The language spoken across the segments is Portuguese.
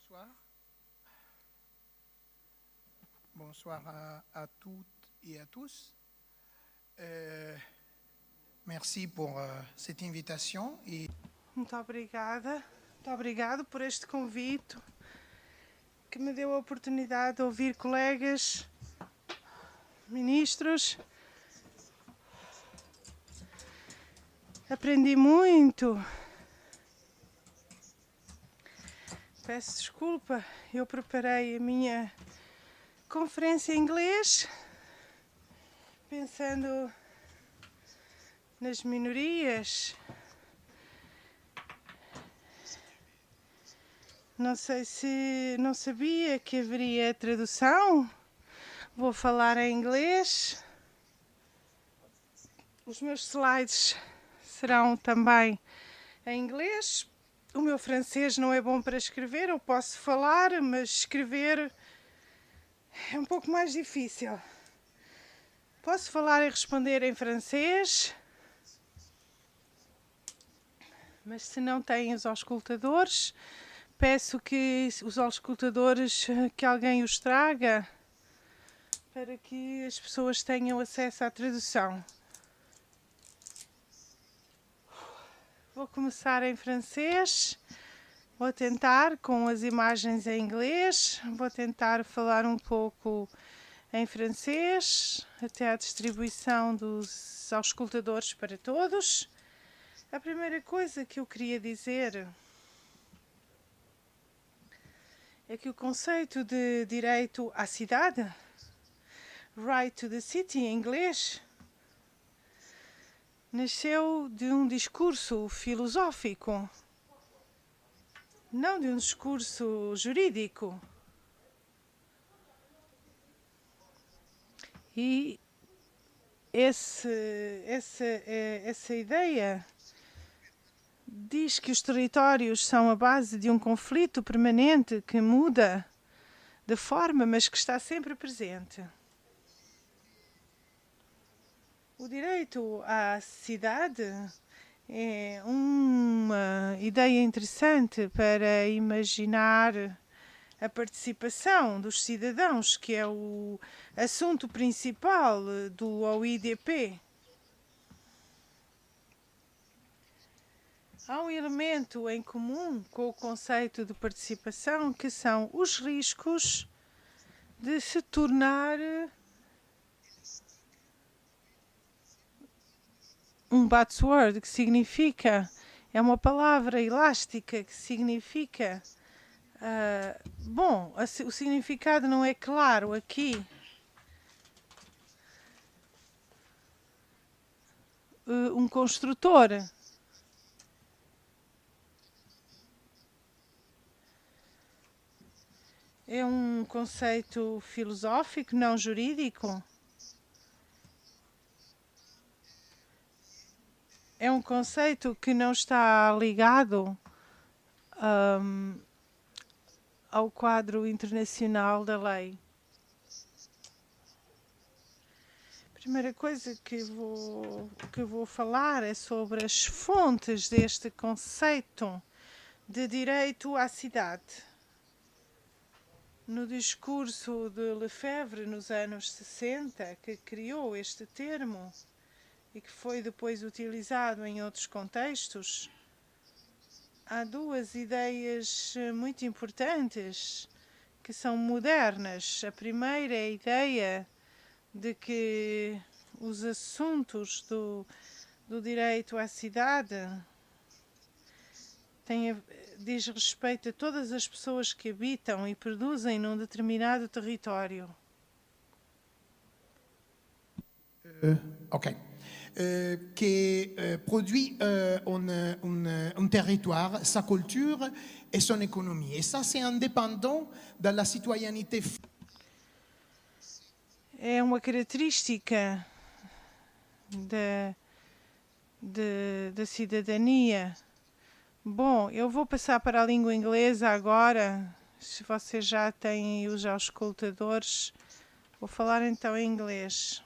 Bonsoir. Bonsoir à toutes et à tous. Merci pour cette invitation. Muito obrigada. Muito obrigado por este convite que me deu a oportunidade de ouvir colegas, ministros. Aprendi muito. Peço desculpa, eu preparei a minha conferência em inglês, pensando nas minorias. Não sei se não sabia que haveria tradução. Vou falar em inglês. Os meus slides serão também em inglês. O meu francês não é bom para escrever, eu posso falar, mas escrever é um pouco mais difícil. Posso falar e responder em francês, mas se não têm os auscultadores, peço que os auscultadores, que alguém os traga para que as pessoas tenham acesso à tradução. Vou começar em francês, vou tentar com as imagens em inglês, vou tentar falar um pouco em francês, até a distribuição dos auscultadores para todos. A primeira coisa que eu queria dizer é que o conceito de direito à cidade, right to the city em inglês, nasceu de um discurso filosófico, não de um discurso jurídico. E essa ideia diz que os territórios são a base de um conflito permanente que muda de forma, mas que está sempre presente. O direito à cidade é uma ideia interessante para imaginar a participação dos cidadãos, que é o assunto principal do OIDP. Há um elemento em comum com o conceito de participação, que são os riscos de se tornar um buzzword, que significa, é uma palavra elástica, que significa, o significado não é claro aqui. Um construtor é um conceito filosófico, não jurídico. É um conceito que não está ligado ao quadro internacional da lei. A primeira coisa que eu vou falar é sobre as fontes deste conceito de direito à cidade. No discurso de Lefebvre, nos anos 60, que criou este termo e que foi depois utilizado em outros contextos, há duas ideias muito importantes que são modernas. A primeira é a ideia de que os assuntos do direito à cidade diz respeito a todas as pessoas que habitam e produzem num determinado território. Ok. Qui produit un territoire, sa culture et son économie. Et ça, c'est indépendant de la citoyenneté. É uma característica da cidadania. Bom, eu vou passar para a língua inglesa agora. Se vocês já têm os auscultadores, vou falar então em inglês.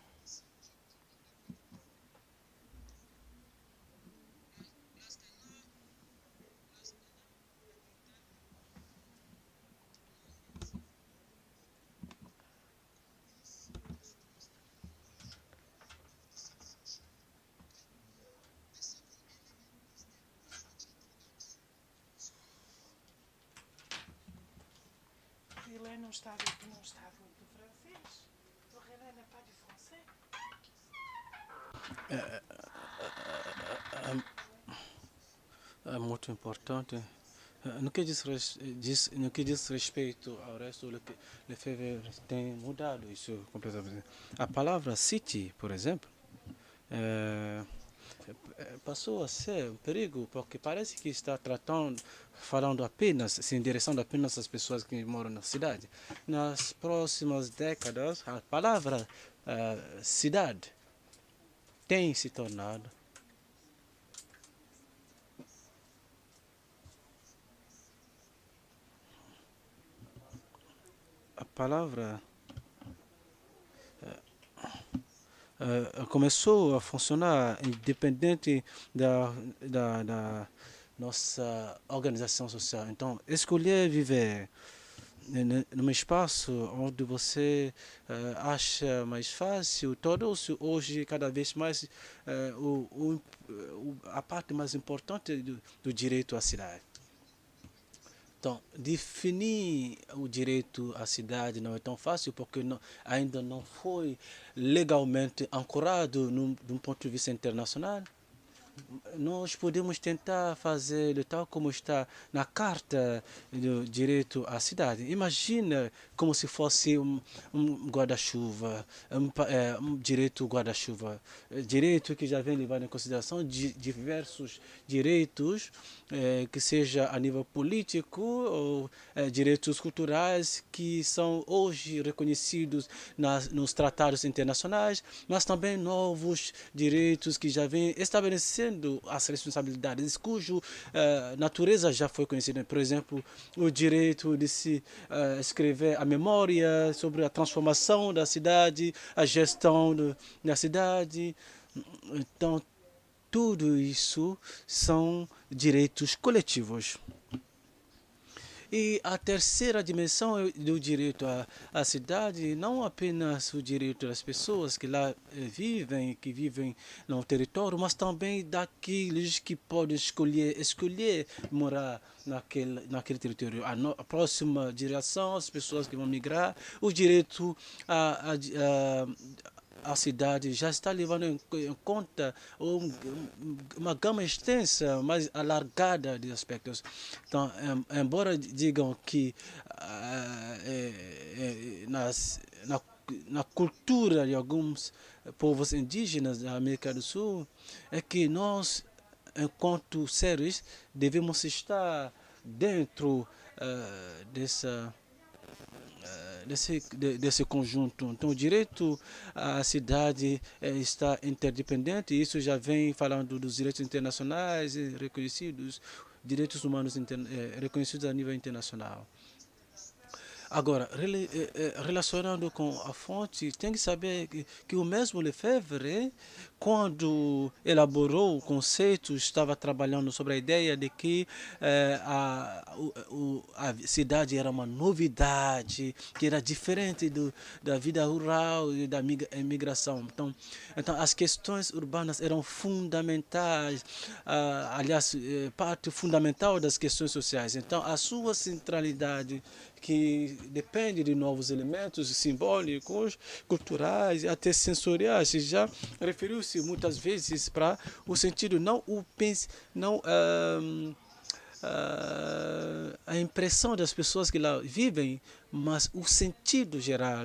Relé não está do francês. O Relé n'est pas du français. É muito importante. No que diz respeito ao resto, Lefebvre tem mudado isso completamente. A palavra city, por exemplo, passou a ser um perigo, porque parece que está falando apenas, se endereçando apenas às pessoas que moram na cidade. Nas próximas décadas, a palavra cidade tem se tornado a palavra começou a funcionar independente da nossa organização social. Então, escolher viver num espaço onde você acha mais fácil, tornou-se hoje cada vez mais a parte mais importante do direito à cidade. Então, definir o direito à cidade não é tão fácil porque ainda não foi legalmente ancorado de um ponto de vista internacional. Nós podemos tentar fazer de tal como está na Carta do Direito à Cidade. Imagina como se fosse um guarda-chuva, um direito guarda-chuva. Direito que já vem levado em consideração diversos direitos, que seja a nível político ou direitos culturais que são hoje reconhecidos nos tratados internacionais, mas também novos direitos que já vêm estabelecendo as responsabilidades cuja natureza já foi conhecida. Por exemplo, o direito de se escrever a memória sobre a transformação da cidade, a gestão da cidade. Então, tudo isso são direitos coletivos. E a terceira dimensão do direito à cidade, não apenas o direito das pessoas que lá vivem, que vivem no território, mas também daqueles que podem escolher morar naquele território. A próxima geração, as pessoas que vão migrar, o direito a cidade já está levando em conta uma gama extensa, mais alargada de aspectos. Então, embora digam que na cultura de alguns povos indígenas da América do Sul, é que nós, enquanto seres, devemos estar dentro desse conjunto. Então, o direito à cidade está interdependente, e isso já vem falando dos direitos internacionais reconhecidos, direitos humanos reconhecidos a nível internacional. Agora, relacionando com a fonte, tem que saber que o mesmo Lefebvre, quando elaborou o conceito, estava trabalhando sobre a ideia de que a cidade era uma novidade, que era diferente da vida rural e da imigração. Então as questões urbanas eram fundamentais, aliás, parte fundamental das questões sociais. Então, a sua centralidade, que depende de novos elementos simbólicos, culturais e até sensoriais. Já referiu-se muitas vezes para o sentido, não a impressão das pessoas que lá vivem, mas o sentido geral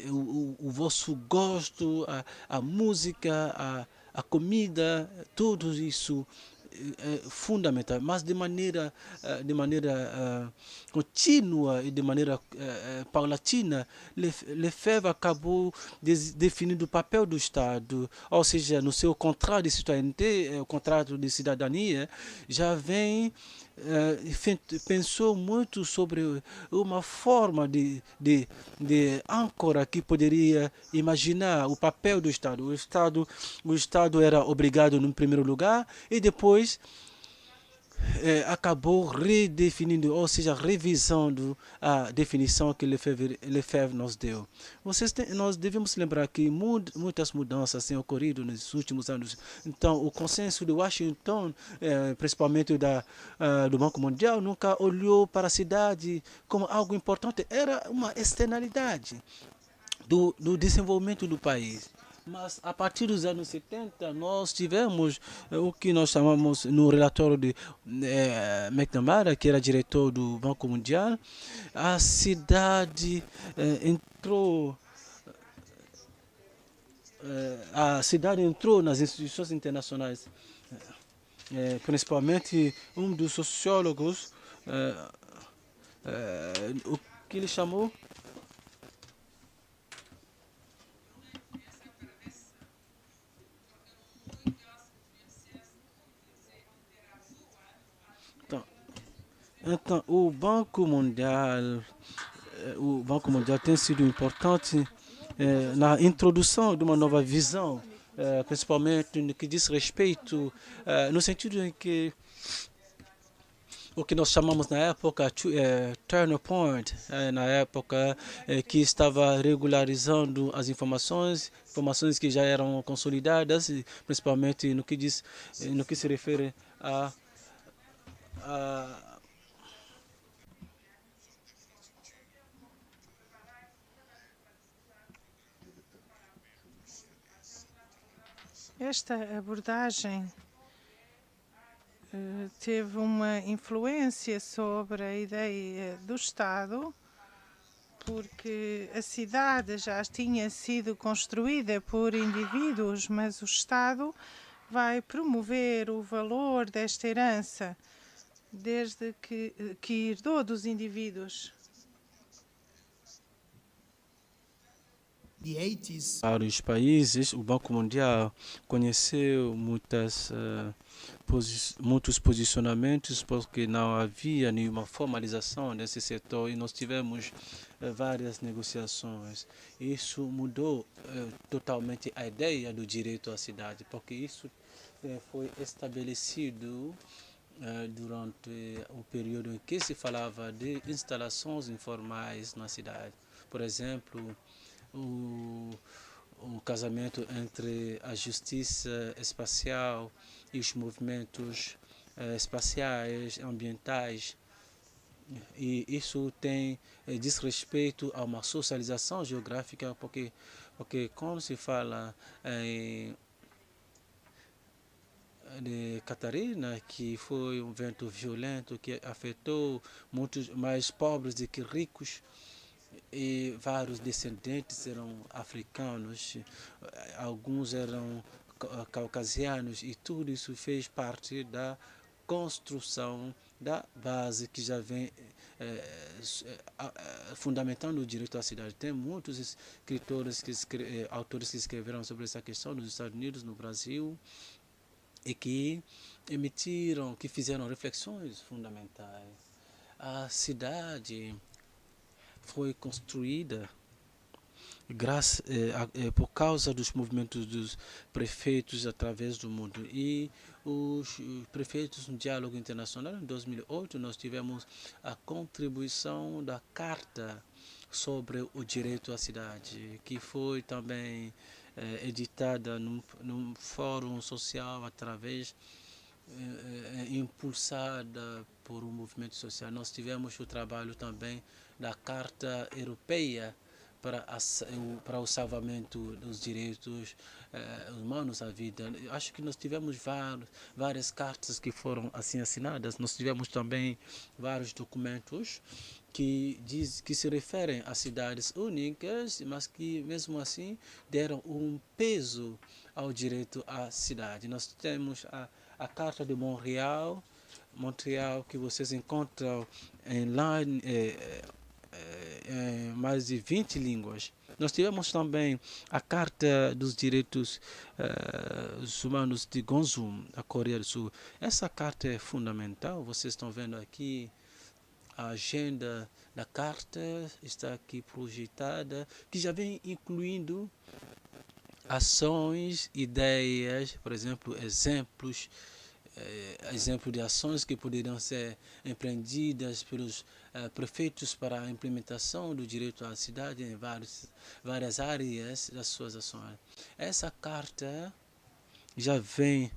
o vosso gosto, a música, a comida, tudo isso fundamental, mas de maneira contínua e de maneira paulatina. Lefebvre acabou definindo o papel do Estado, ou seja, no seu contrato de citoyenneté, o contrato de cidadania, já vem pensou muito sobre uma forma de âncora que poderia imaginar o papel do Estado. O Estado era obrigado, no primeiro lugar, e depois acabou redefinindo, ou seja, revisando a definição que Lefebvre nos deu. Nós devemos lembrar que muitas mudanças têm ocorrido nos últimos anos. Então, o consenso de Washington, principalmente do Banco Mundial, nunca olhou para a cidade como algo importante. Era uma externalidade do desenvolvimento do país. Mas a partir dos anos 70, nós tivemos o que nós chamamos no relatório de McNamara, que era diretor do Banco Mundial, a cidade entrou nas instituições internacionais, principalmente um dos sociólogos, o que ele chamou Então, o Banco Mundial tem sido importante na introdução de uma nova visão, principalmente no que diz respeito, no sentido em que o que nós chamamos na época turning point, na época que estava regularizando as informações que já eram consolidadas, principalmente no que se refere a Esta abordagem teve uma influência sobre a ideia do Estado, porque a cidade já tinha sido construída por indivíduos, mas o Estado vai promover o valor desta herança desde que herdou dos indivíduos. Vários países, o Banco Mundial conheceu muitos posicionamentos porque não havia nenhuma formalização nesse setor e nós tivemos várias negociações. Isso mudou totalmente a ideia do direito à cidade, porque isso foi estabelecido durante o período em que se falava de instalações informais na cidade. Por exemplo, o casamento entre a justiça espacial e os movimentos espaciais, ambientais. E isso diz respeito a uma socialização geográfica, porque quando se fala de Catarina, que foi um vento violento que afetou muitos mais pobres do que ricos, e vários descendentes eram africanos, alguns eram caucasianos, e tudo isso fez parte da construção da base que já vem fundamentando o direito à cidade. Tem muitos escritores, autores que escreveram sobre essa questão nos Estados Unidos, no Brasil, e que fizeram reflexões fundamentais. A cidade foi construída por causa dos movimentos dos prefeitos através do mundo. E os prefeitos no diálogo internacional, em 2008, nós tivemos a contribuição da Carta sobre o Direito à Cidade, que foi também editada num fórum social impulsada por um movimento social. Nós tivemos o trabalho também da Carta Europeia para o salvamento dos direitos humanos à vida. Acho que nós tivemos várias cartas que foram assim assinadas. Nós tivemos também vários documentos que se referem a cidades únicas, mas que mesmo assim deram um peso ao direito à cidade. Nós temos a Carta de Montreal, que vocês encontram em mais de 20 línguas. Nós tivemos também a Carta dos Direitos Humanos de Gonzum, da Coreia do Sul. Essa carta é fundamental. Vocês estão vendo aqui a agenda da carta, está aqui projetada, que já vem incluindo ações, ideias, por exemplo, exemplos exemplo de ações que poderiam ser empreendidas pelos prefeitos para a implementação do direito à cidade em várias áreas das suas ações. Essa carta já vem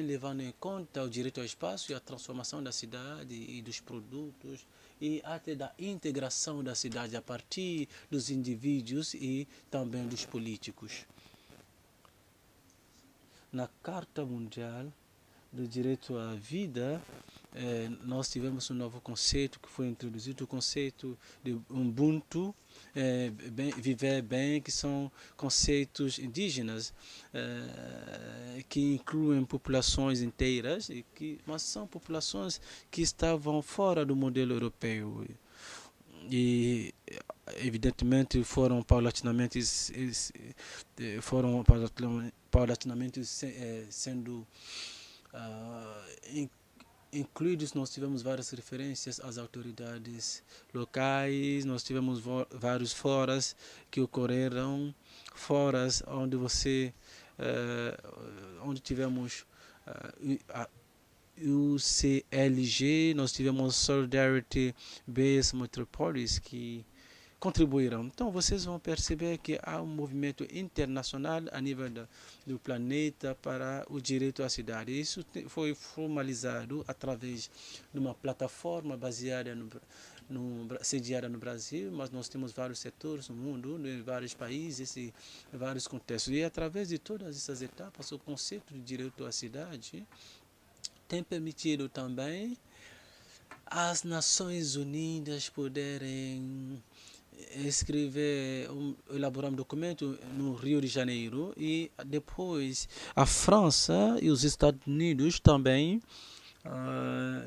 levando em conta o direito ao espaço e a transformação da cidade e dos produtos e até da integração da cidade a partir dos indivíduos e também dos políticos. Na Carta Mundial do Direito à Vida, nós tivemos um novo conceito que foi introduzido, o conceito de Ubuntu, viver bem, que são conceitos indígenas que incluem populações inteiras, mas são populações que estavam fora do modelo europeu. E evidentemente foram paulatinamente sendo incluídos. Nós tivemos várias referências às autoridades locais, nós tivemos vários foras que ocorreram, foras onde tivemos UCLG, nós tivemos Solidarity Based Metropolis que contribuíram. Então vocês vão perceber que há um movimento internacional a nível do planeta para o direito à cidade. Isso foi formalizado através de uma plataforma baseada sediada no Brasil, mas nós temos vários setores no mundo, em vários países e vários contextos. E através de todas essas etapas, o conceito de direito à cidade tem permitido também as Nações Unidas poderem elaborar um documento no Rio de Janeiro, e depois a França e os Estados Unidos também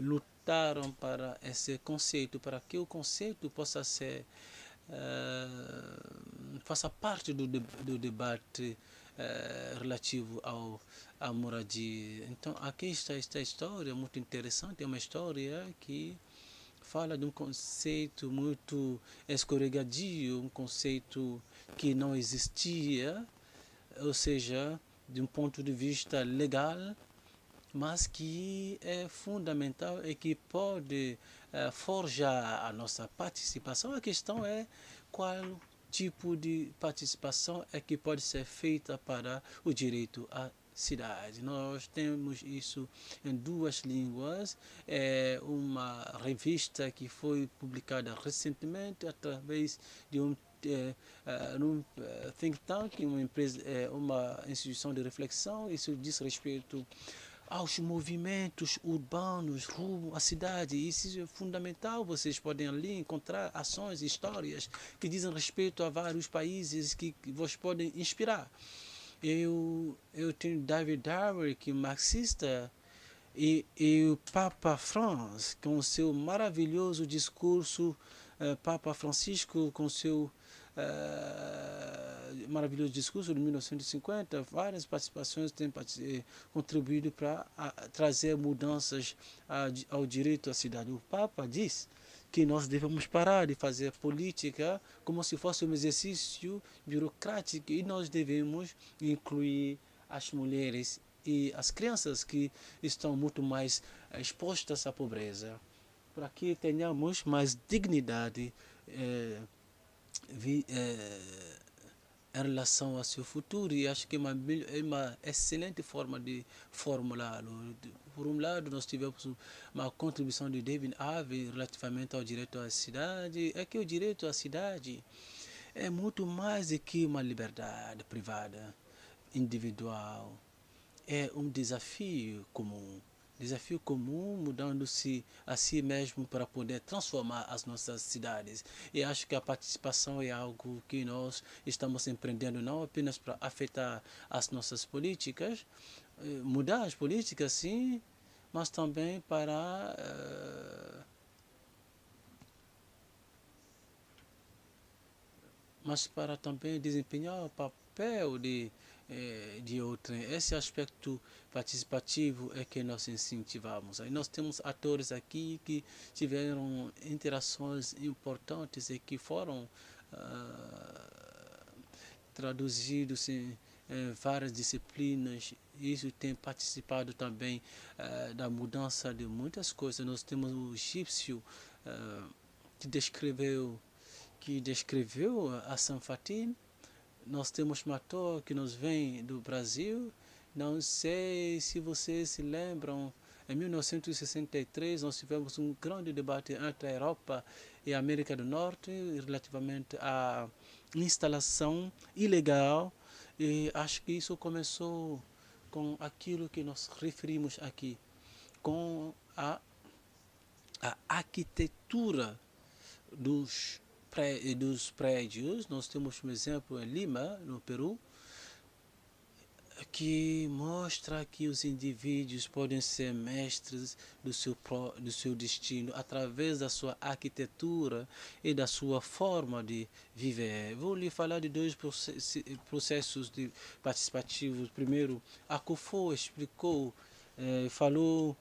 lutaram para esse conceito, para que o conceito possa ser faça parte do debate relativo à moradia. Então aqui está esta história muito interessante, é uma história que fala de um conceito muito escorregadio, um conceito que não existia, ou seja, de um ponto de vista legal, mas que é fundamental e que pode forjar a nossa participação. A questão é qual tipo de participação é que pode ser feita para o direito à cidade. Nós temos isso em duas línguas. É uma revista que foi publicada recentemente através de um think tank, uma instituição de reflexão. Isso diz respeito aos movimentos urbanos rumo à cidade. Isso é fundamental. Vocês podem ali encontrar ações, histórias que dizem respeito a vários países que vos podem inspirar. Eu tenho David Darwin, que é marxista, e o Papa Francisco, com seu maravilhoso discurso, Papa Francisco, com seu maravilhoso discurso de 1950, várias participações têm contribuído para trazer mudanças ao direito à cidade. O Papa diz que nós devemos parar de fazer política como se fosse um exercício burocrático, e nós devemos incluir as mulheres e as crianças que estão muito mais expostas à pobreza, para que tenhamos mais dignidade em relação ao seu futuro. E acho que é uma excelente forma de formulá-lo. Por um lado, nós tivemos uma contribuição de David Harvey relativamente ao direito à cidade. É que o direito à cidade é muito mais do que uma liberdade privada, individual. É um desafio comum. Mudando-se a si mesmo para poder transformar as nossas cidades. E acho que a participação é algo que nós estamos empreendendo não apenas para afetar as nossas políticas, mudar as políticas, sim, mas também para também desempenhar o papel de outrem. Esse aspecto participativo é que nós incentivamos. Aí nós temos atores aqui que tiveram interações importantes e que foram traduzidos em várias disciplinas isso tem participado também da mudança de muitas coisas. Nós temos o egípcio que descreveu a San Fatim. Nós temos Mató, que nos vem do Brasil. Não sei se vocês se lembram, em 1963 nós tivemos um grande debate entre a Europa e a América do Norte relativamente à instalação ilegal, e acho que isso começou com aquilo que nós referimos aqui, com a arquitetura dos prédios. Nós temos um exemplo em Lima, no Peru, que mostra que os indivíduos podem ser mestres do seu destino através da sua arquitetura e da sua forma de viver. Vou lhe falar de dois processos participativos. Primeiro, Akufo explicou, falou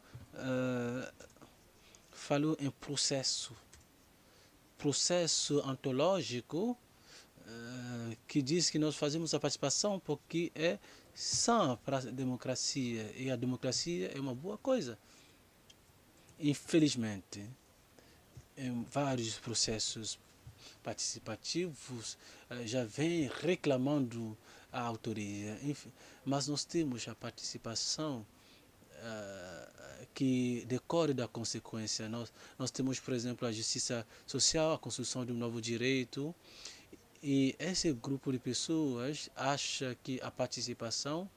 em processo ontológico, que diz que nós fazemos a participação porque é sã para a democracia, e a democracia é uma boa coisa. Infelizmente, em vários processos participativos já vem reclamando a autoria, mas nós temos a participação que decorre da consequência. Nós temos, por exemplo, a justiça social, a construção de um novo direito. E esse grupo de pessoas acha que a participação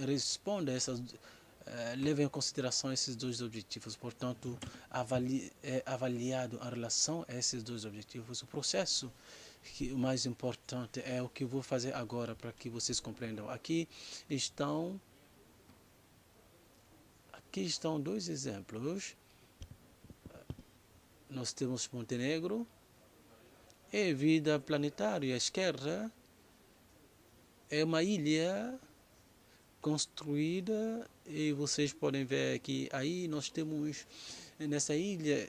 responde a leva em consideração esses dois objetivos. Portanto, é avaliado em relação a esses dois objetivos. O processo o mais importante é o que eu vou fazer agora para que vocês compreendam. Aqui estão dois exemplos. Nós temos Montenegro. É vida planetária. A esquerda é uma ilha construída, e vocês podem ver que aí nós temos, nessa ilha,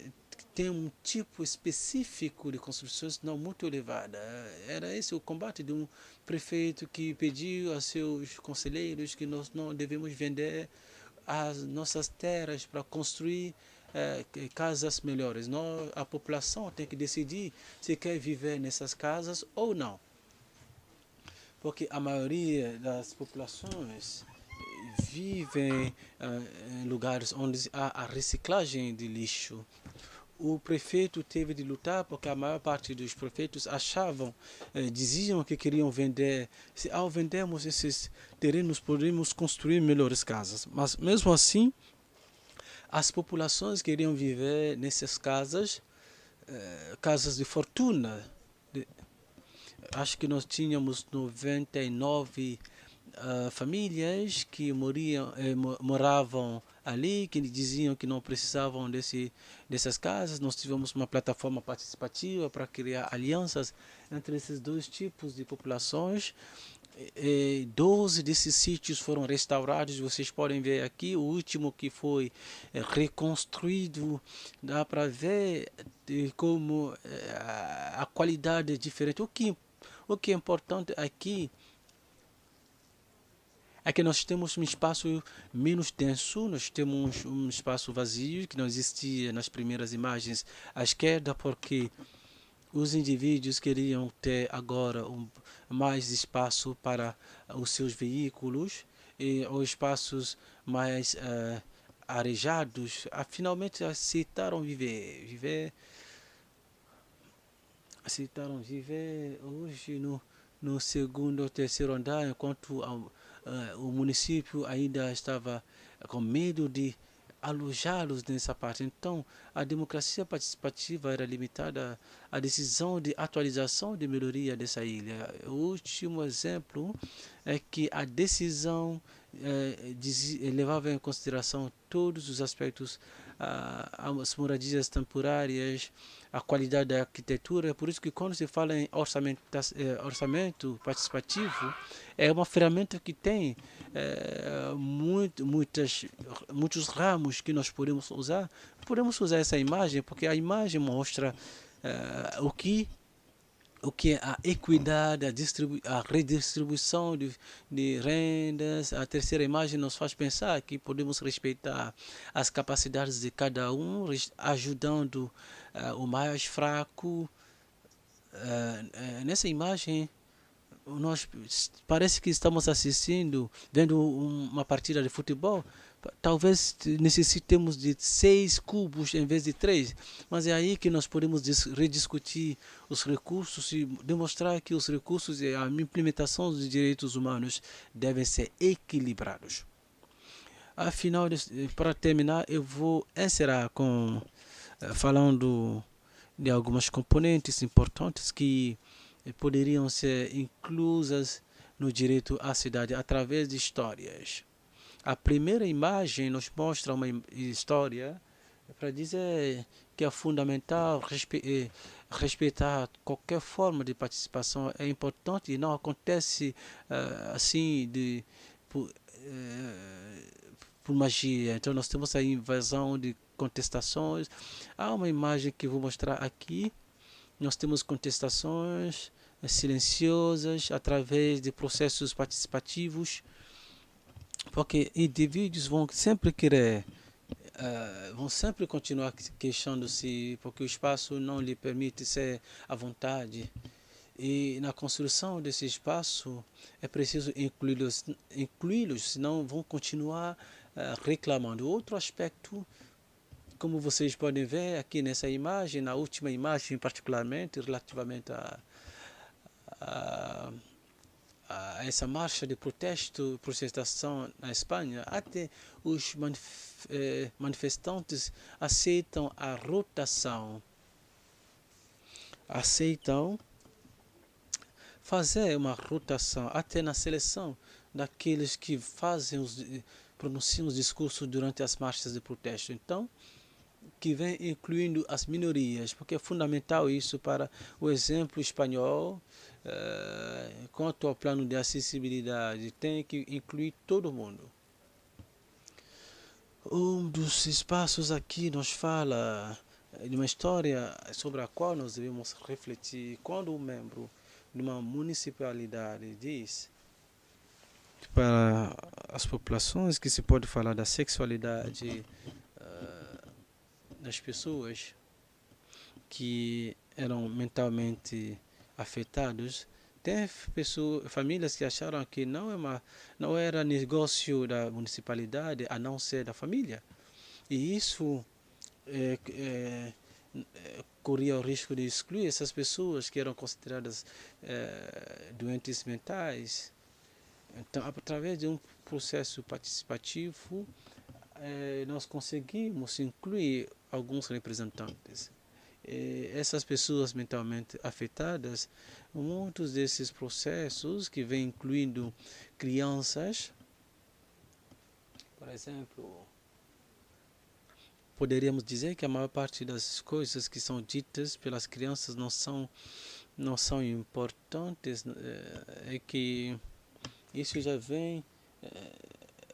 tem um tipo específico de construções não muito elevada. Era esse o combate de um prefeito que pediu a seus conselheiros que nós não devemos vender as nossas terras para construir casas melhores. A população tem que decidir se quer viver nessas casas ou não. Porque a maioria das populações vivem em lugares onde há a reciclagem de lixo. O prefeito teve de lutar porque a maior parte dos prefeitos diziam que queriam vender. Se ao vendermos esses terrenos, podemos construir melhores casas. Mas mesmo assim, as populações queriam viver nessas casas, casas de fortuna. Acho que nós tínhamos 99 famílias que moravam ali, que diziam que não precisavam dessas casas. Nós tivemos uma plataforma participativa para criar alianças entre esses dois tipos de populações. 12 desses sítios foram restaurados. Vocês podem ver aqui o último que foi reconstruído. Dá para ver como a qualidade é diferente. O que é importante aqui é que nós temos um espaço menos denso, nós temos um espaço vazio que não existia nas primeiras imagens à esquerda, porque os indivíduos queriam ter agora mais espaço para os seus veículos e os espaços mais arejados. Finalmente aceitaram viver hoje no segundo ou terceiro andar, enquanto o município ainda estava com medo de alojá-los nessa parte. Então, a democracia participativa era limitada à decisão de atualização de melhoria dessa ilha. O último exemplo é que a decisão levava em consideração todos os aspectos, as moradias temporárias, a qualidade da arquitetura. Por isso que quando se fala em orçamento participativo, é uma ferramenta que tem muitos ramos que nós podemos usar. Podemos usar essa imagem porque a imagem mostra o que é a equidade, a redistribuição de rendas. A terceira imagem nos faz pensar que podemos respeitar as capacidades de cada um, ajudando o mais fraco. Nessa imagem, nós parece que estamos vendo uma partida de futebol. Talvez necessitemos de 6 cubos em vez de 3, mas é aí que nós podemos rediscutir os recursos e demonstrar que os recursos e a implementação dos direitos humanos devem ser equilibrados. Afinal, para terminar, eu vou encerrar falando de algumas componentes importantes que poderiam ser inclusas no direito à cidade através de histórias. A primeira imagem nos mostra uma história para dizer que é fundamental respeitar qualquer forma de participação. É importante e não acontece assim por magia. Então nós temos a invasão de contestações. Há uma imagem que vou mostrar aqui. Nós temos contestações silenciosas através de processos participativos, porque indivíduos vão sempre vão sempre continuar queixando-se, porque o espaço não lhe permite ser à vontade. E na construção desse espaço é preciso incluí-los, senão vão continuar reclamando. Outro aspecto, como vocês podem ver aqui nessa imagem, na última imagem particularmente, relativamente a essa marcha de protestação na Espanha, até os manifestantes aceitam a rotação, aceitam fazer uma rotação até na seleção daqueles que pronunciam os discursos durante as marchas de protesto. Então, que vem incluindo as minorias, porque é fundamental isso para o exemplo espanhol. Quanto ao plano de acessibilidade, tem que incluir todo mundo. Um dos espaços aqui nos fala de uma história sobre a qual nós devemos refletir. Quando um membro de uma municipalidade diz para as populações que se pode falar da sexualidade das pessoas que eram mentalmente afetados, tem famílias que acharam que não era negócio da municipalidade a não ser da família. E isso corria o risco de excluir essas pessoas que eram consideradas doentes mentais. Então, através de um processo participativo, nós conseguimos incluir alguns representantes. Essas pessoas mentalmente afetadas, muitos desses processos que vêm incluindo crianças, por exemplo, poderíamos dizer que a maior parte das coisas que são ditas pelas crianças não são importantes, é que isso já vem,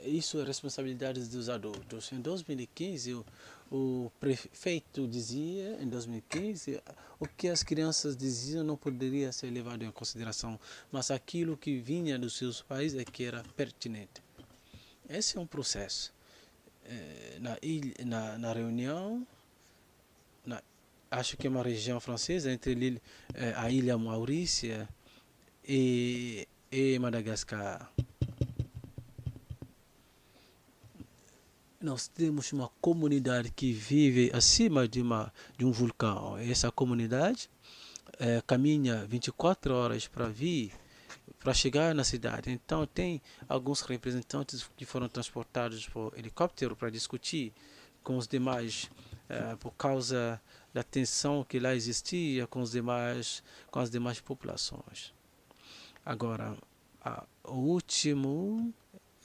isso é responsabilidade dos adultos. Em 2015, o prefeito dizia, em 2015, o que as crianças diziam não poderia ser levado em consideração, mas aquilo que vinha dos seus pais é que era pertinente. Esse é um processo. Na reunião, acho que é uma região francesa, entre a ilha Maurícia e Madagascar. Nós temos uma comunidade que vive acima de um vulcão. Essa comunidade caminha 24 horas para chegar na cidade. Então, tem alguns representantes que foram transportados por helicóptero para discutir com os demais, por causa da tensão que lá existia com as demais populações. Agora, o último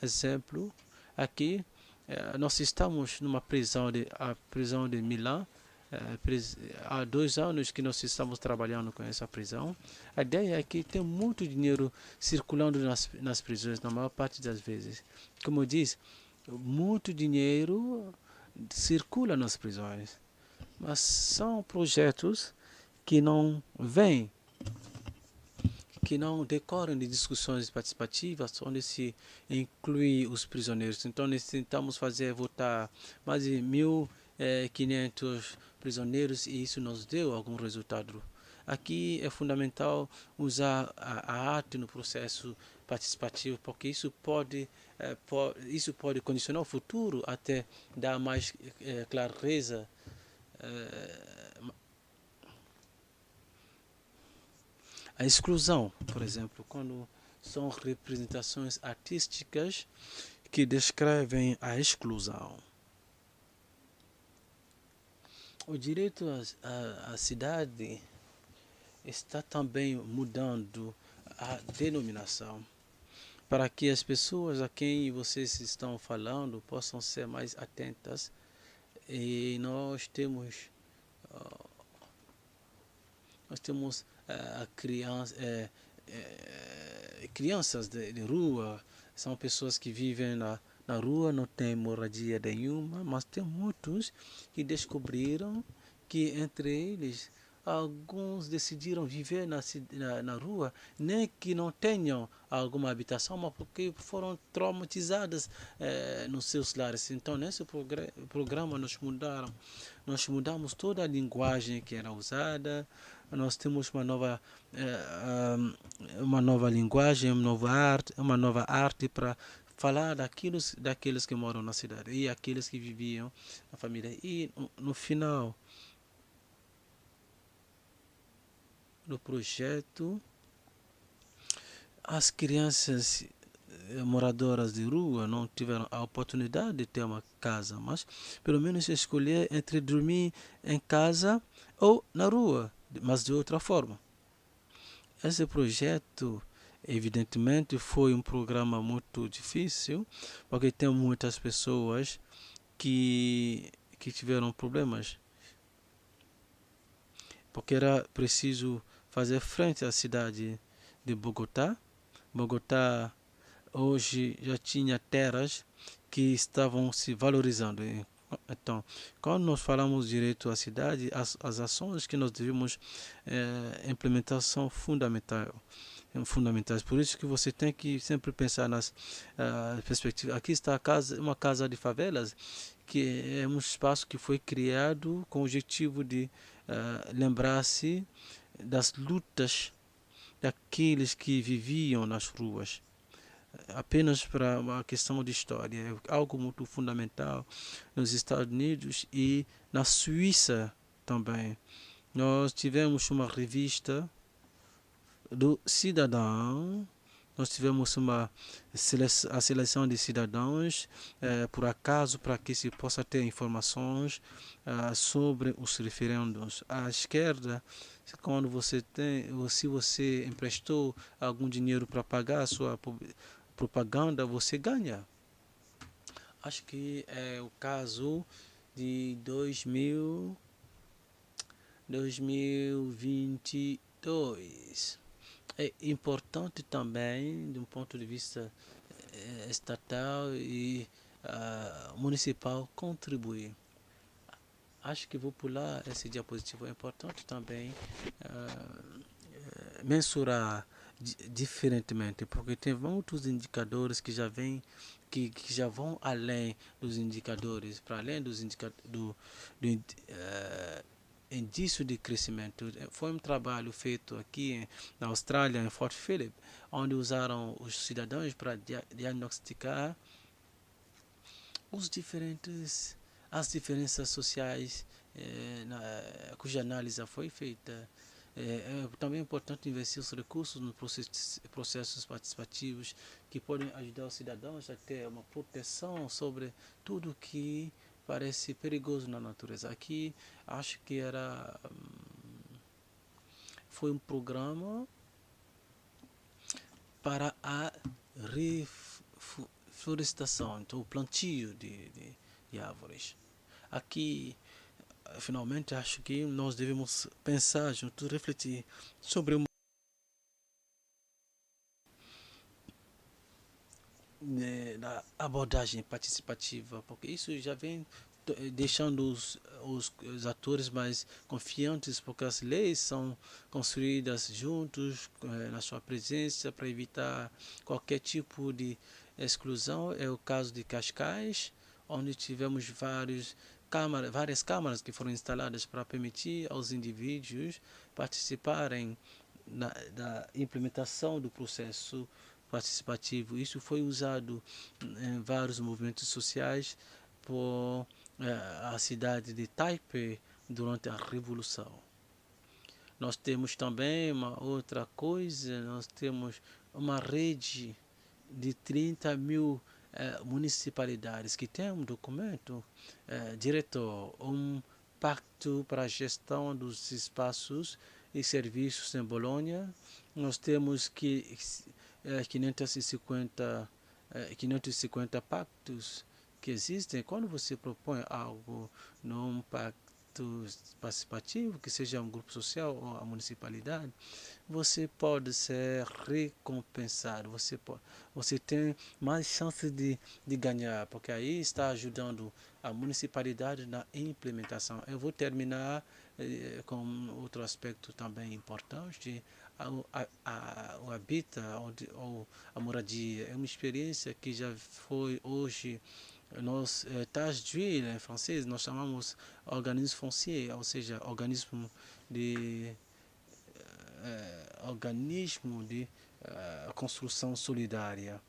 exemplo aqui. Nós estamos numa prisão de Milão. Há 2 anos que nós estamos trabalhando com essa prisão. A ideia é que tem muito dinheiro circulando nas prisões, na maior parte das vezes. Como eu disse, muito dinheiro circula nas prisões. Mas são projetos que não vêm que não decorrem de discussões participativas, onde se inclui os prisioneiros. Então, nós tentamos votar mais de 1.500 prisioneiros e isso nos deu algum resultado. Aqui é fundamental usar a arte no processo participativo, porque isso pode condicionar o futuro até dar mais clareza. A exclusão, por exemplo, quando são representações artísticas que descrevem a exclusão. O direito à cidade está também mudando a denominação para que as pessoas a quem vocês estão falando possam ser mais atentas. E nós temos crianças de rua, são pessoas que vivem na rua, não tem moradia nenhuma, mas tem muitos que descobriram que entre eles alguns decidiram viver na rua, nem que não tenham alguma habitação, mas porque foram traumatizadas nos seus lares. Então, nesse programa nós mudamos toda a linguagem que era usada. Nós temos uma nova linguagem, uma nova arte para falar daqueles que moram na cidade e aqueles que viviam na família. E no final do projeto, as crianças moradoras de rua não tiveram a oportunidade de ter uma casa, mas pelo menos escolher entre dormir em casa ou na rua, mas de outra forma. Esse projeto, evidentemente, foi um programa muito difícil, porque tem muitas pessoas que tiveram problemas, porque era preciso fazer frente à cidade de Bogotá. Bogotá hoje já tinha terras que estavam se valorizando. Então, quando nós falamos direito à cidade, as ações que nós devemos implementar são fundamentais. Por isso que você tem que sempre pensar nas perspectivas. Aqui está uma casa de favelas, que é um espaço que foi criado com o objetivo de lembrar-se das lutas daqueles que viviam nas ruas. Apenas para uma questão de história, é algo muito fundamental nos Estados Unidos e na Suíça também. Nós tivemos uma revista do cidadão, nós tivemos a seleção de cidadãos, por acaso, para que se possa ter informações sobre os referendos. À esquerda, quando se você emprestou algum dinheiro para pagar a sua propaganda, você ganha. Acho que é o caso de 2022. É importante também, de um ponto de vista estatal e municipal, contribuir. Acho que vou pular esse diapositivo. É importante também mensurar diferentemente, porque tem muitos indicadores que já vêm, que já vão além dos indicadores, para além dos indicadores indício de crescimento. Foi um trabalho feito aqui na Austrália, em Fort Phillip, onde usaram os cidadãos para diagnosticar as diferenças sociais cuja análise foi feita. É também importante investir os recursos nos processos participativos que podem ajudar os cidadãos a ter uma proteção sobre tudo que parece perigoso na natureza. Aqui acho que foi um programa para a reflorestação, então o plantio de árvores. Aqui, finalmente, acho que nós devemos pensar juntos, refletir sobre da abordagem participativa, porque isso já vem deixando os atores mais confiantes, porque as leis são construídas juntos, na sua presença, para evitar qualquer tipo de exclusão. É o caso de Cascais, onde tivemos várias câmaras que foram instaladas para permitir aos indivíduos participarem da implementação do processo participativo. Isso foi usado em vários movimentos sociais por a cidade de Taipei durante a Revolução. Nós temos também uma outra coisa, nós temos uma rede de 30.000 municipalidades que tem um documento diretor, um pacto para a gestão dos espaços e serviços em Bolonha. Nós temos 550 pactos que existem. Quando você propõe algo num pacto participativo, que seja um grupo social ou a municipalidade, você pode ser recompensado, você tem mais chance de ganhar, porque aí está ajudando a municipalidade na implementação. Eu vou terminar com outro aspecto também importante, o habitat ou a moradia. É uma experiência que já foi hoje. Nós, tâche d'huile em francês, nós chamamos organisme foncier, ou seja, organismo de construção solidária.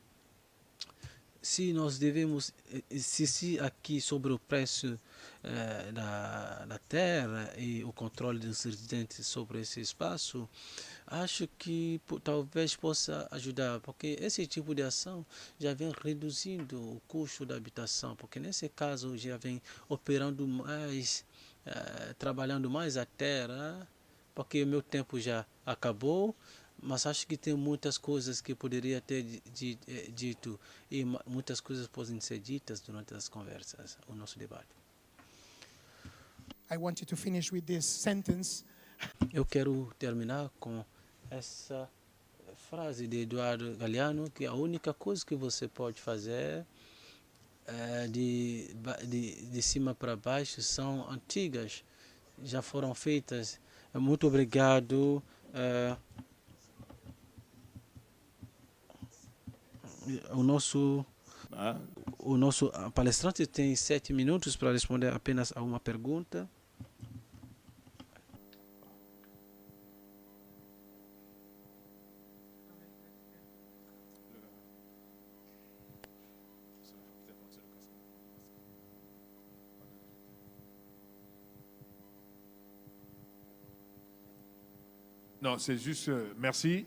Se nós devemos insistir aqui sobre o preço da terra e o controle dos residentes sobre esse espaço, acho que talvez possa ajudar, porque esse tipo de ação já vem reduzindo o custo da habitação, porque nesse caso já vem operando mais, trabalhando mais a terra, porque o meu tempo já acabou, mas acho que tem muitas coisas que poderia ter dito e muitas coisas podem ser ditas durante as conversas, o nosso debate. I want you to finish with this sentence. Eu quero terminar com essa frase de Eduardo Galeano, que a única coisa que você pode fazer de cima para baixo são antigas, já foram feitas. Muito obrigado. O nosso palestrante tem 7 minutos para responder apenas a uma pergunta. Non, c'est juste, merci.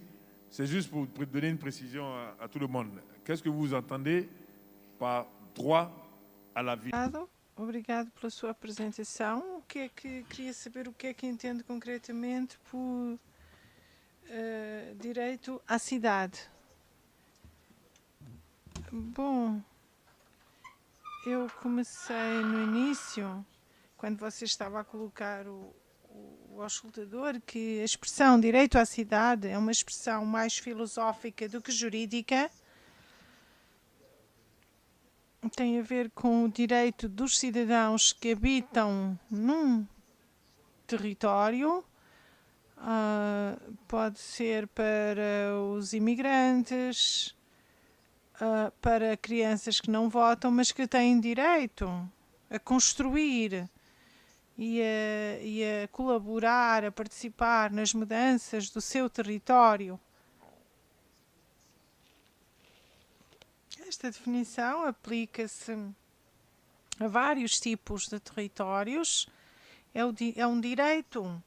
C'est juste pour donner une précision à tout le monde. Qu'est-ce que vous entendez par droit à la vie? Obrigado pela sua apresentação. Queria saber o que é que entende concretamente por direito à cidade. Bom, eu comecei no início, quando você estava a colocar o auscultador, que a expressão direito à cidade é uma expressão mais filosófica do que jurídica. Tem a ver com o direito dos cidadãos que habitam num território. Pode ser para os imigrantes, para crianças que não votam, mas que têm direito a construir e a colaborar, a participar nas mudanças do seu território. Esta definição aplica-se a vários tipos de territórios. É um direito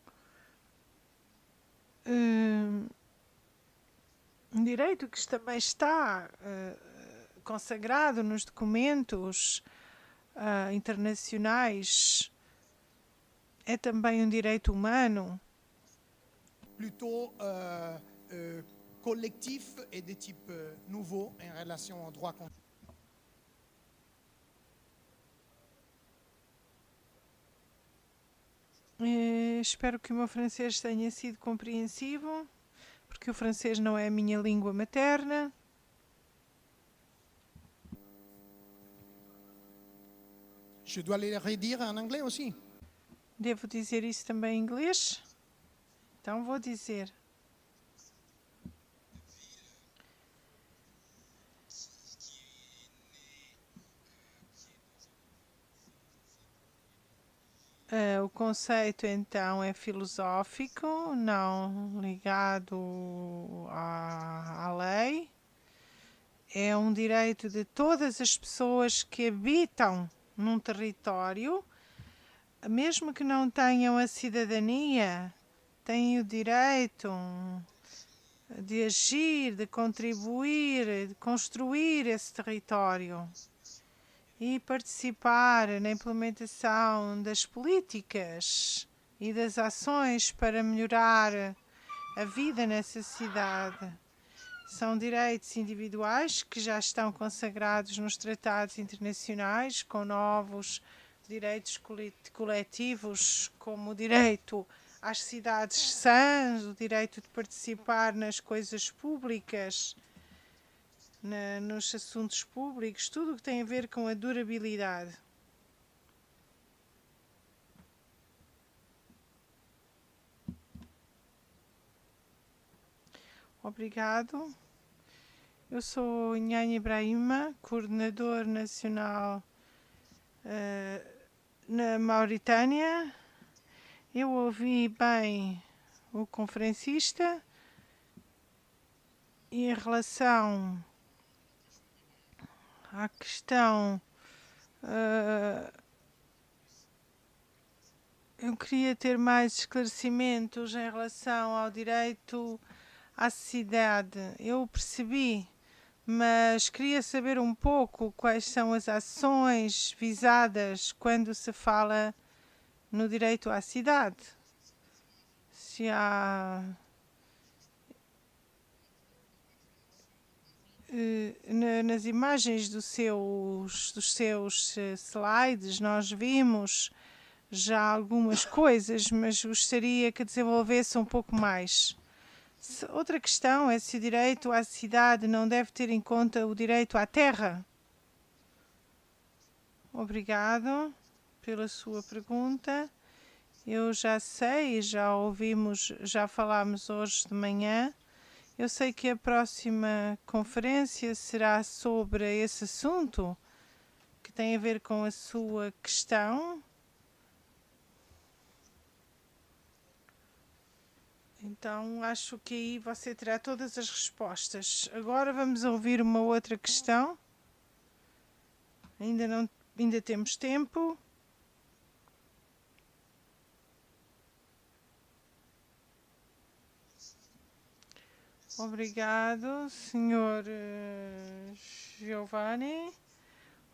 que também está consagrado nos documentos internacionais. É também um direito humano. Plutôt collectif et de type nouveau en relation au droit. Espero que o meu francês tenha sido compreensivo, porque o francês não é a minha língua materna. Je dois les redire en anglais aussi. Devo dizer isso também em inglês? Então vou dizer. O conceito, então, é filosófico, não ligado à lei. É um direito de todas as pessoas que habitam num território, mesmo que não tenham a cidadania, têm o direito de agir, de contribuir, de construir esse território e participar na implementação das políticas e das ações para melhorar a vida nessa cidade. São direitos individuais que já estão consagrados nos tratados internacionais, com novos direitos coletivos, como o direito às cidades sãs, o direito de participar nas coisas públicas, nos assuntos públicos, tudo o que tem a ver com a durabilidade. Obrigado. Eu sou Nhanha Ibrahima, coordenador nacional na Mauritânia. Eu ouvi bem o conferencista e em relação à questão, eu queria ter mais esclarecimentos em relação ao direito à cidade. Eu percebi, mas queria saber um pouco quais são as ações visadas quando se fala no direito à cidade. Se há nas imagens dos seus slides nós vimos já algumas coisas, mas gostaria que desenvolvesse um pouco mais. Outra questão é se o direito à cidade não deve ter em conta o direito à terra. Obrigado pela sua pergunta. Eu já sei, já ouvimos, já falámos hoje de manhã. Eu sei que a próxima conferência será sobre esse assunto, que tem a ver com a sua questão. Então, acho que aí você terá todas as respostas. Agora vamos ouvir uma outra questão. Ainda temos tempo. Obrigado, Sr. Giovanni.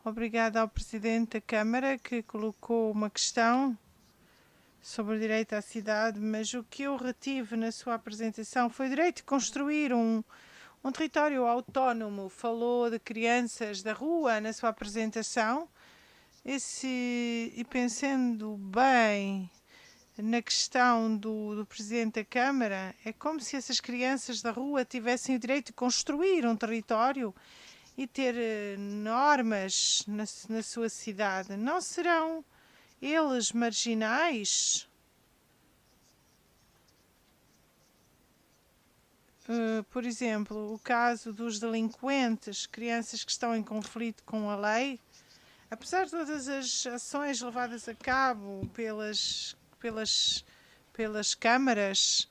Obrigado ao Presidente da Câmara que colocou uma questão sobre o direito à cidade, mas o que eu retive na sua apresentação foi o direito de construir um território autónomo. Falou de crianças da rua na sua apresentação. E pensando bem na questão do Presidente da Câmara, é como se essas crianças da rua tivessem o direito de construir um território e ter normas na sua cidade. Não serão eles marginais? Por exemplo, o caso dos delinquentes, crianças que estão em conflito com a lei, apesar de todas as ações levadas a cabo pelas câmaras,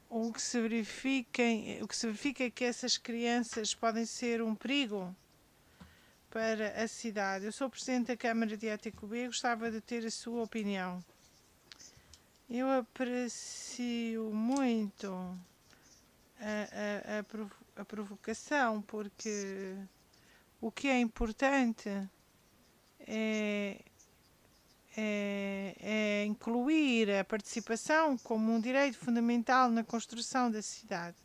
o que se verifica é que essas crianças podem ser um perigo para a cidade. Eu sou Presidente da Câmara de Atecuba e gostava de ter a sua opinião. Eu aprecio muito a provocação, porque o que é importante é incluir a participação como um direito fundamental na construção da cidade.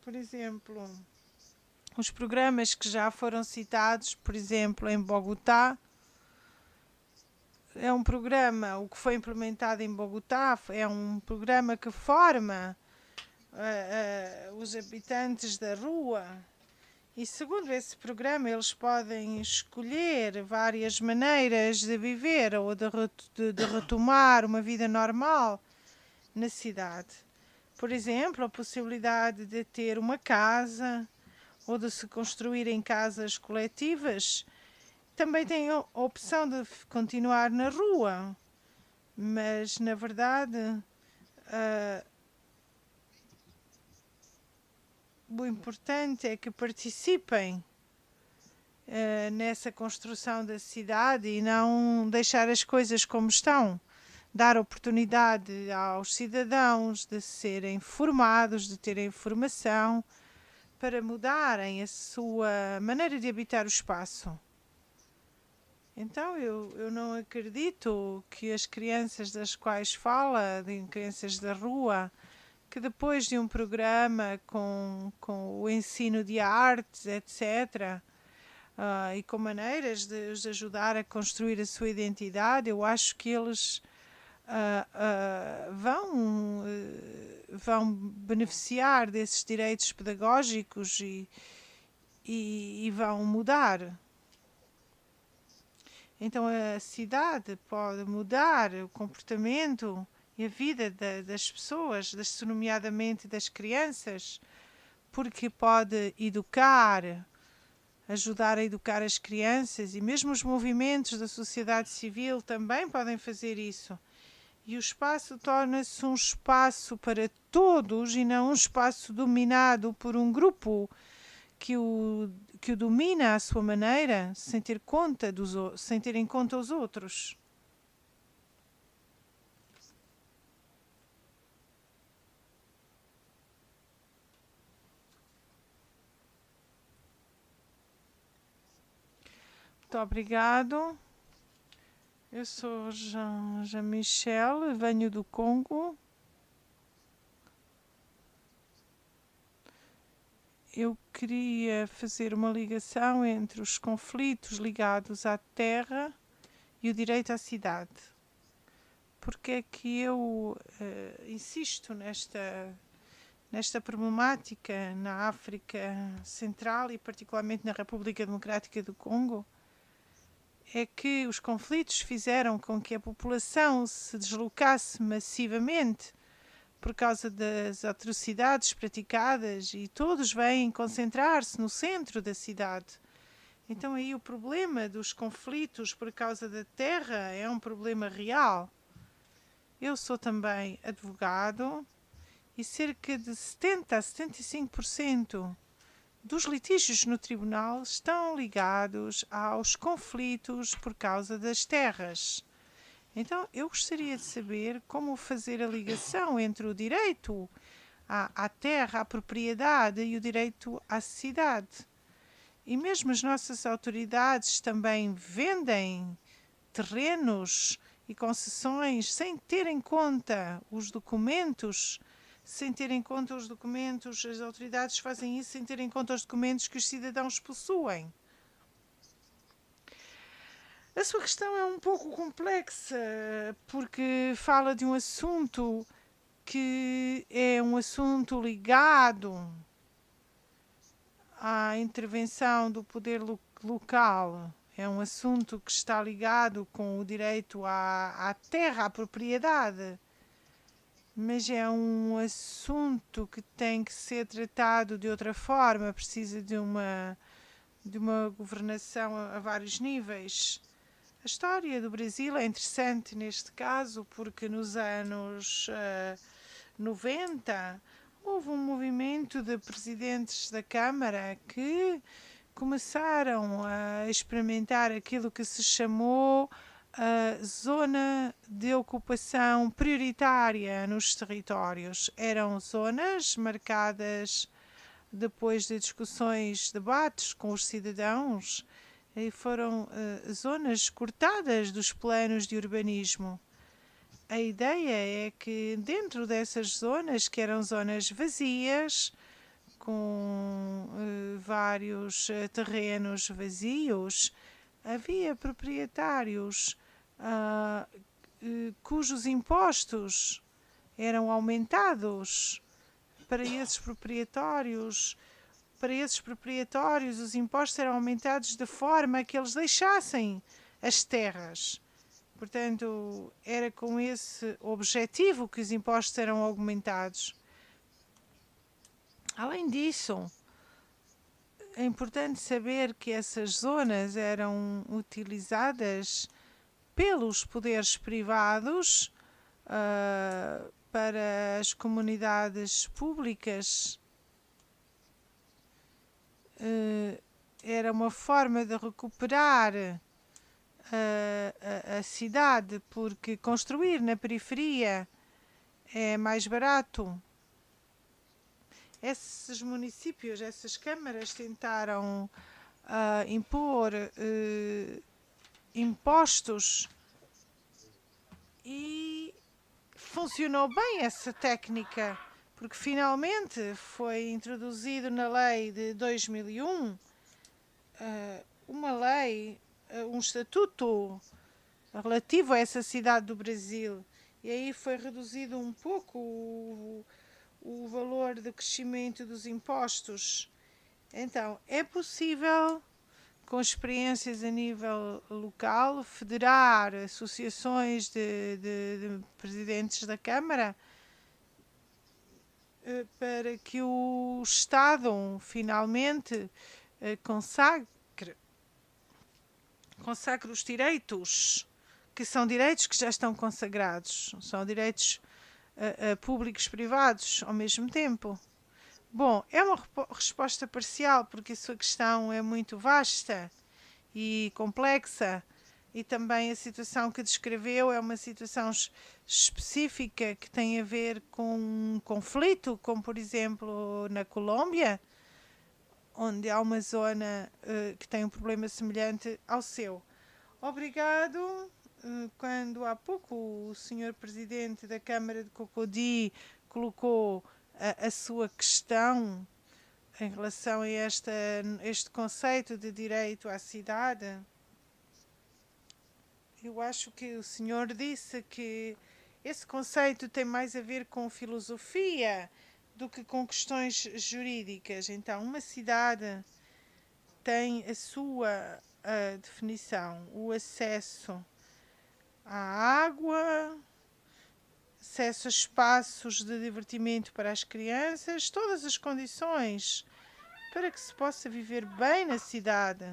Por exemplo, os programas que já foram citados, por exemplo, em Bogotá, é um programa, o que foi implementado em Bogotá é um programa que forma os habitantes da rua E segundo esse programa, eles podem escolher várias maneiras de viver ou de retomar uma vida normal na cidade. Por exemplo, a possibilidade de ter uma casa ou de se construírem casas coletivas. Também tem a opção de continuar na rua, mas na verdade o importante é que participem nessa construção da cidade e não deixar as coisas como estão. Dar oportunidade aos cidadãos de serem formados, de terem formação, para mudarem a sua maneira de habitar o espaço. Então, eu não acredito que as crianças das quais fala, de crianças da rua, que depois de um programa com o ensino de artes, etc., e com maneiras de os ajudar a construir a sua identidade, eu acho que eles vão beneficiar desses direitos pedagógicos e vão mudar. Então a cidade pode mudar o comportamento e a vida das pessoas, nomeadamente das crianças, porque pode ajudar a educar as crianças, e mesmo os movimentos da sociedade civil também podem fazer isso. E o espaço torna-se um espaço para todos e não um espaço dominado por um grupo que o domina à sua maneira, sem ter em conta os outros. Muito obrigado. Eu sou Jean-Michel, venho do Congo. Eu queria fazer uma ligação entre os conflitos ligados à terra e o direito à cidade. Porque é que eu insisto nesta problemática na África Central e particularmente na República Democrática do Congo? É que os conflitos fizeram com que a população se deslocasse massivamente por causa das atrocidades praticadas, e todos vêm concentrar-se no centro da cidade. Então aí o problema dos conflitos por causa da terra é um problema real. Eu sou também advogado e cerca de 70 a 75% dos litígios no tribunal estão ligados aos conflitos por causa das terras. Então, eu gostaria de saber como fazer a ligação entre o direito à terra, à propriedade e o direito à cidade. E mesmo as nossas autoridades também vendem terrenos e concessões sem ter em conta os documentos. As autoridades fazem isso sem ter em conta os documentos que os cidadãos possuem. A sua questão é um pouco complexa, porque fala de um assunto que é um assunto ligado à intervenção do poder local. É um assunto que está ligado com o direito à terra, à propriedade. Mas é um assunto que tem que ser tratado de outra forma, precisa de uma governação a vários níveis. A história do Brasil é interessante neste caso, porque nos anos 90 houve um movimento de presidentes da Câmara que começaram a experimentar aquilo que se chamou a zona de ocupação prioritária nos territórios. Eram zonas marcadas depois de discussões, debates com os cidadãos, e foram zonas cortadas dos planos de urbanismo. A ideia é que dentro dessas zonas, que eram zonas vazias, com vários terrenos vazios, havia proprietários cujos impostos eram aumentados. Para esses proprietários, para esses proprietários os impostos eram aumentados de forma que eles deixassem as terras. Portanto, era com esse objetivo que os impostos eram aumentados. Além disso, é importante saber que essas zonas eram utilizadas pelos poderes privados para as comunidades públicas. Era uma forma de recuperar a cidade, porque construir na periferia é mais barato. Esses municípios, essas câmaras tentaram impor impostos e funcionou bem essa técnica, porque finalmente foi introduzido na lei de 2001 uma lei, um estatuto relativo a essa cidade do Brasil, e aí foi reduzido um pouco o valor de crescimento dos impostos. Então, é possível, com experiências a nível local, federar associações de presidentes da Câmara para que o Estado finalmente consagre os direitos, que são direitos que já estão consagrados, são direitos públicos privados ao mesmo tempo. Bom, é uma resposta parcial, porque a sua questão é muito vasta e complexa, e também a situação que descreveu é uma situação específica que tem a ver com um conflito, como por exemplo na Colômbia, onde há uma zona que tem um problema semelhante ao seu. Obrigado. Quando há pouco o Sr. Presidente da Câmara de Cocody colocou a sua questão em relação a este conceito de direito à cidade, eu acho que o senhor disse que esse conceito tem mais a ver com filosofia do que com questões jurídicas. Então, uma cidade tem a sua definição, o acesso à água, acesso a espaços de divertimento para as crianças, todas as condições para que se possa viver bem na cidade.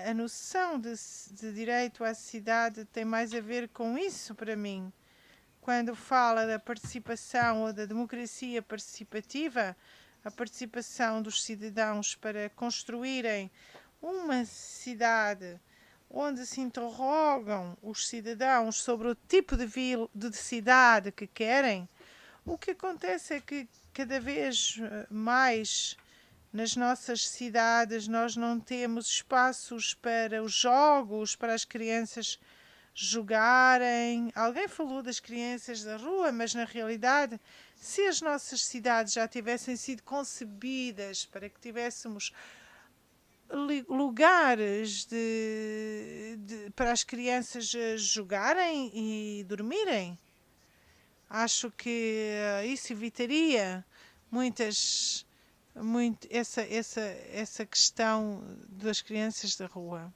A noção de direito à cidade tem mais a ver com isso para mim. Quando fala da participação ou da democracia participativa, a participação dos cidadãos para construírem uma cidade onde se interrogam os cidadãos sobre o tipo de cidade que querem, o que acontece é que cada vez mais nas nossas cidades nós não temos espaços para os jogos, para as crianças jogarem. Alguém falou das crianças da rua, mas na realidade, se as nossas cidades já tivessem sido concebidas para que tivéssemos lugares para as crianças jogarem e dormirem, acho que isso evitaria essa questão das crianças da rua.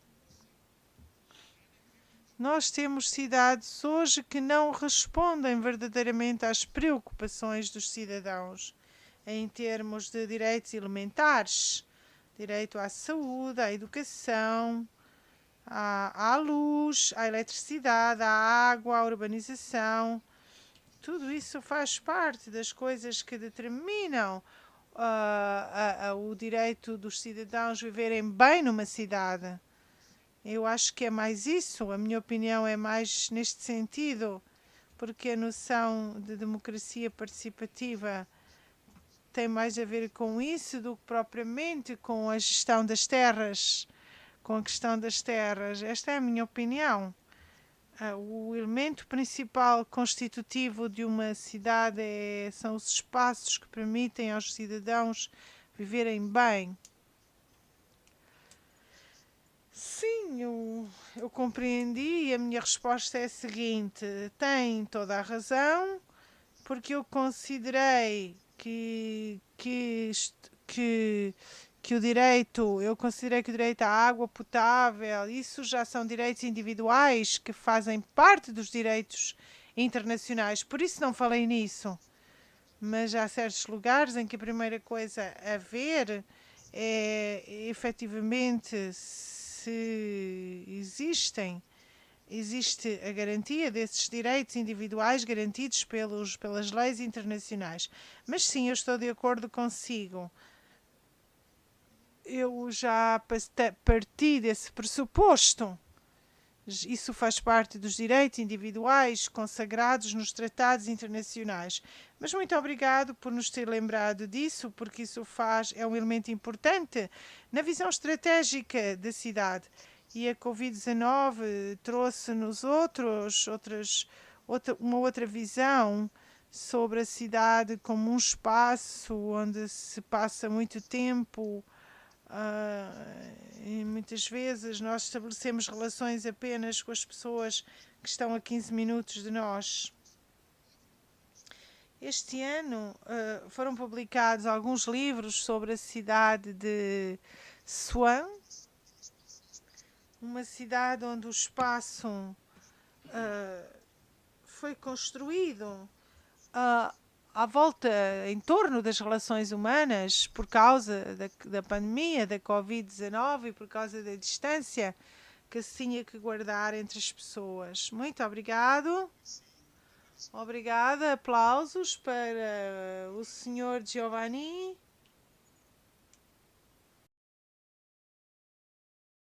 Nós temos cidades hoje que não respondem verdadeiramente às preocupações dos cidadãos em termos de direitos elementares, direito à saúde, à educação, à luz, à eletricidade, à água, à urbanização. Tudo isso faz parte das coisas que determinam o direito dos cidadãos viverem bem numa cidade. Eu acho que é mais isso, a minha opinião é mais neste sentido, porque a noção de democracia participativa tem mais a ver com isso do que propriamente com a gestão das terras, com a questão das terras. Esta é a minha opinião. O elemento principal constitutivo de uma cidade são os espaços que permitem aos cidadãos viverem bem. Sim, eu compreendi e a minha resposta é a seguinte: tem toda a razão, porque eu considerei que que o direito, eu considerei que o direito à água potável, isso já são direitos individuais que fazem parte dos direitos internacionais, por isso não falei nisso. Mas há certos lugares em que a primeira coisa a ver é efetivamente se existe a garantia desses direitos individuais garantidos pelas leis internacionais. Mas sim, eu estou de acordo consigo. Eu já parti desse pressuposto. Isso faz parte dos direitos individuais consagrados nos tratados internacionais. Mas muito obrigado por nos ter lembrado disso, porque isso é um elemento importante na visão estratégica da cidade. E a Covid-19 trouxe-nos uma outra visão sobre a cidade como um espaço onde se passa muito tempo. E muitas vezes nós estabelecemos relações apenas com as pessoas que estão a 15 minutos de nós. Este ano foram publicados alguns livros sobre a cidade de Swan, uma cidade onde o espaço foi construído à volta, em torno das relações humanas, por causa da pandemia, da Covid-19 e por causa da distância que se tinha que guardar entre as pessoas. Muito obrigado. Obrigada. Aplausos para o Sr. Giovanni.